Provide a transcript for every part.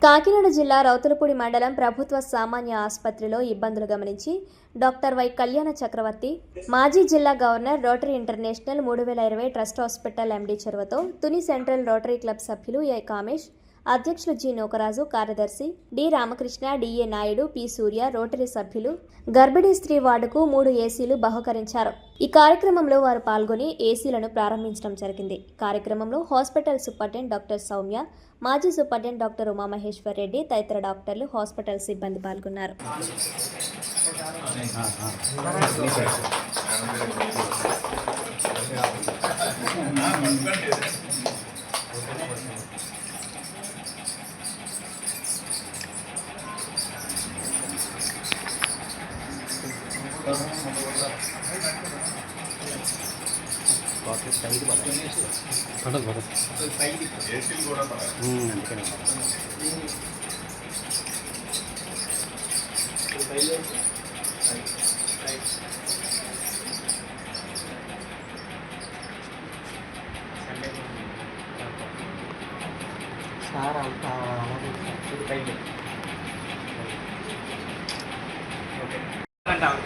కాకినాడ జిల్లా రౌతులపూడి మండలం ప్రభుత్వ సామాన్య ఆసుపత్రిలో ఇబ్బందులు గమనించి డాక్టర్ వై కళ్యాణ చక్రవర్తి, మాజీ జిల్లా governor, rotary international 3020 trust hospital MD చొరవతో తుని సెంట్రల్ రోటరీ క్లబ్ సభ్యులు ఏ కామేష్, అధ్యక్షులు జి నోకరాజు, కార్యదర్శి D Ramakrishna, DA Naidu, P Surya, Rotary సభ్యులు గర్భిణీ స్త్రీ వార్డుకు 3 ఏసీలు బహుకరించారు. ఈ కార్యక్రమంలో వారు పాల్గొని ఏసీలను ప్రారంభించడం జరిగింది. కార్యక్రమంలో హాస్పిటల్ సూపరింటెండెంట్ డాక్టర్ సౌమ్య, మాజీ సూపరింటెండెంట్ డాక్టర్ ఉమామహేశ్వర్ రెడ్డి తదితర డాక్టర్లు, హాస్పిటల్ సిబ్బంది పాల్గొన్నారు. సార్ అంతా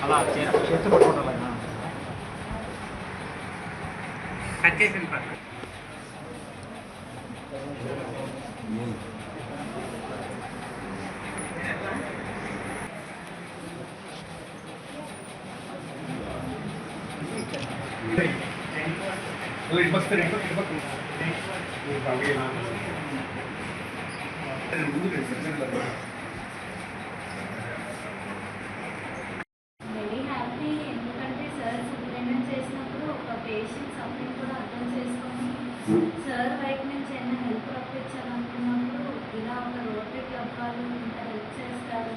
అలా చేతి పట్టుకోవడం కట్ చేసిన వెరీ హ్యాపీ. ఎందుకంటే సార్ సూపరింటెండెంట్ చేసినప్పుడు ఒక పేషెంట్ సఫరింగ్ కూడా అర్థం చేసుకొని సార్ వైపు నుంచి ఏమైనా హెల్ప్ రప్పించాలనుకున్నప్పుడు ఇలా ఒక రోటరీ క్లబ్ వాళ్ళు ఇంత హెల్ప్ చేస్తారు.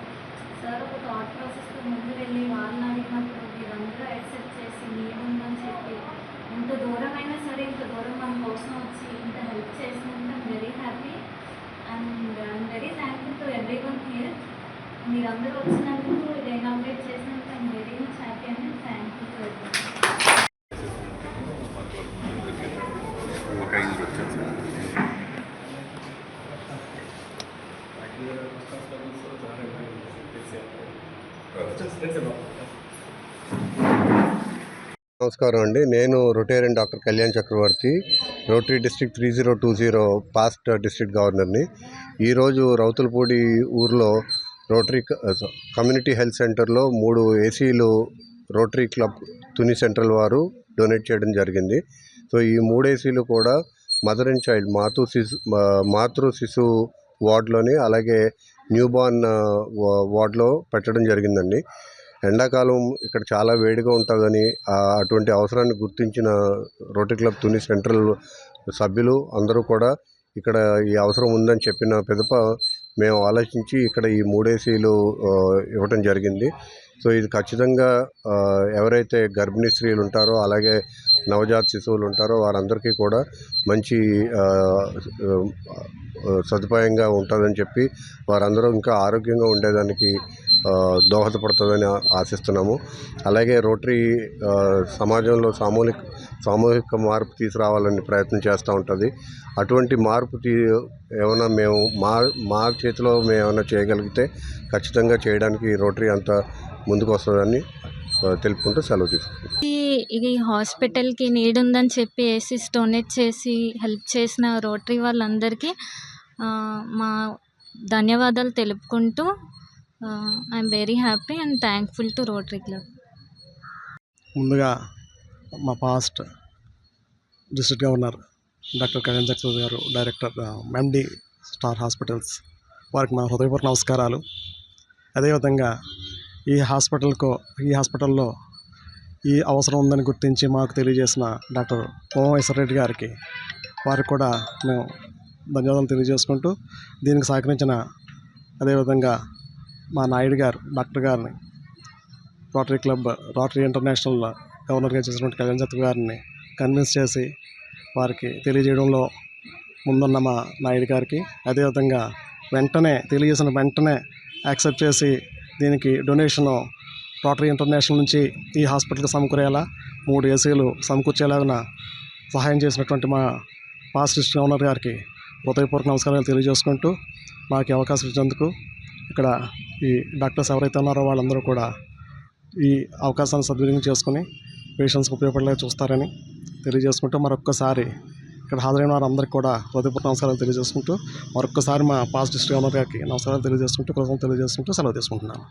సార్ ఒక థాట్ ప్రాసెస్తో ముందు వెళ్ళి వాళ్ళని అడిగినప్పుడు మీరందరూ యాక్సెప్ట్ చేసి మీరుందని చెప్పి ఇంత దూరం అయినా సరే ఇంత దూరం మన కోసం వచ్చి ఇంత హెల్ప్ చేసినందుకు I'm very happy and I'm very thankful to every one here. మీరందరూ వచ్చినందుకు ఇది ఇనాగ్రేట్ చేసినందుకు I'm very much happy and thankful to every one. నమస్కారం అండి. నేను రొటేరియన్ డాక్టర్ కళ్యాణ్ చక్రవర్తి, రోటరీ డిస్ట్రిక్ట్ 3020 పాస్ట్ డిస్ట్రిక్ట్ గవర్నర్ని. ఈరోజు రౌతులపూడి ఊర్లో రోటరీ కమ్యూనిటీ హెల్త్ సెంటర్లో 3 ఏసీలు రోటరీ క్లబ్ తుని సెంట్రల్ వారు డొనేట్ చేయడం జరిగింది. సో ఈ 3 ఏసీలు కూడా మదర్ అండ్ చైల్డ్ మాతృ శిశు వార్డులోని, అలాగే న్యూబార్న్ వార్డులో పెట్టడం జరిగిందండి. ఎండాకాలం ఇక్కడ చాలా వేడిగా ఉంటుందని అటువంటి అవసరాన్ని గుర్తించిన రోటరీ క్లబ్ తుని సెంట్రల్ సభ్యులు అందరూ కూడా ఇక్కడ ఈ అవసరం ఉందని చెప్పిన పిదప మేము ఆలోచించి ఇక్కడ ఈ 3 ఏసీలు ఇవ్వటం జరిగింది. సో ఇది ఖచ్చితంగా ఎవరైతే గర్భిణీ స్త్రీలు ఉంటారో, అలాగే నవజాత శిశువులు ఉంటారో వారందరికీ కూడా మంచి సదుపాయంగా ఉంటుందని చెప్పి వారందరూ ఇంకా ఆరోగ్యంగా ఉండేదానికి దోహదపడుతుందని ఆశిస్తున్నాము. అలాగే రోటరీ సమాజంలో సామూహిక మార్పు తీసుకురావాలని ప్రయత్నం చేస్తూ ఉంటుంది. అటువంటి మార్పు ఏమైనా మేము మా చేతిలో మేము ఏమైనా చేయగలిగితే ఖచ్చితంగా చేయడానికి రోటరీ అంతా ముందుకు వస్తుందని తెలుపుకుంటూ సెలవు తీసుకుంటాం. ఈ హాస్పిటల్కి నీడ్ ఉందని చెప్పి ఏసీస్ డొనేట్ చేసి హెల్ప్ చేసిన రోటరీ వాళ్ళందరికీ మా ధన్యవాదాలు తెలుపుకుంటూ I'm very happy and thankful to Rotary club. ముందుగా మా past district governor doctor Kalyan Chakravarthi గారు, డైరెక్టర్ ఎండి స్టార్ హాస్పిటల్స్, వారికి నా హృదయపూర్వక నమస్కారాలు. అదేవిధంగా ఈ హాస్పిటల్లో ఈ అవసరం ఉందని గుర్తించి మాకు తెలియజేసిన డాక్టర్ ఉమామహేశ్వర్ రెడ్డి గారికి, వారికి కూడా మేము ధన్యవాదాలు తెలియజేసుకుంటూ, దీనికి సహకరించిన అదేవిధంగా మా నాయుడు గారు డాక్టర్ గారిని, రోటరీ ఇంటర్నేషనల్ గవర్నర్గా చేసినటువంటి కళ్యాణ్ చక్రవర్తి గారిని కన్విన్స్ చేసి వారికి తెలియజేయడంలో ముందున్న మా నాయుడు గారికి, అదేవిధంగా తెలియజేసిన వెంటనే యాక్సెప్ట్ చేసి దీనికి డొనేషను రోటరీ ఇంటర్నేషనల్ నుంచి ఈ హాస్పిటల్కి సమకూరేలా 3 ఏసీలు సమకూర్చేలాగా సహాయం చేసినటువంటి మా పాస్ట్ డిస్ట్రిక్ట్ గవర్నర్ గారికి హృదయపూర్వక నమస్కారాలు తెలియజేసుకుంటూ మాకు ఈ అవకాశం ఇచ్చినందుకు ఇక్కడ ఈ డాక్టర్స్ ఎవరైతే ఉన్నారో వాళ్ళందరూ కూడా ఈ అవకాశాన్ని సద్వినియోగం చేసుకుని పేషెంట్స్కి ఉపయోగపడేలా చూస్తారని తెలియజేసుకుంటూ మరొక్కసారి ఇక్కడ హాజరైన వారందరికీ కూడా హృదయపూర్వక నమస్కారాలు తెలియజేసుకుంటూ మరొక్కసారి మా పాస్ట్ డిస్ట్రిక్ట్ గవర్నర్ గారికి నమస్కారాలు తెలియజేసుకుంటూ కృతజ్ఞతలు తెలియజేసుకుంటూ సెలవు తీసుకుంటున్నాను.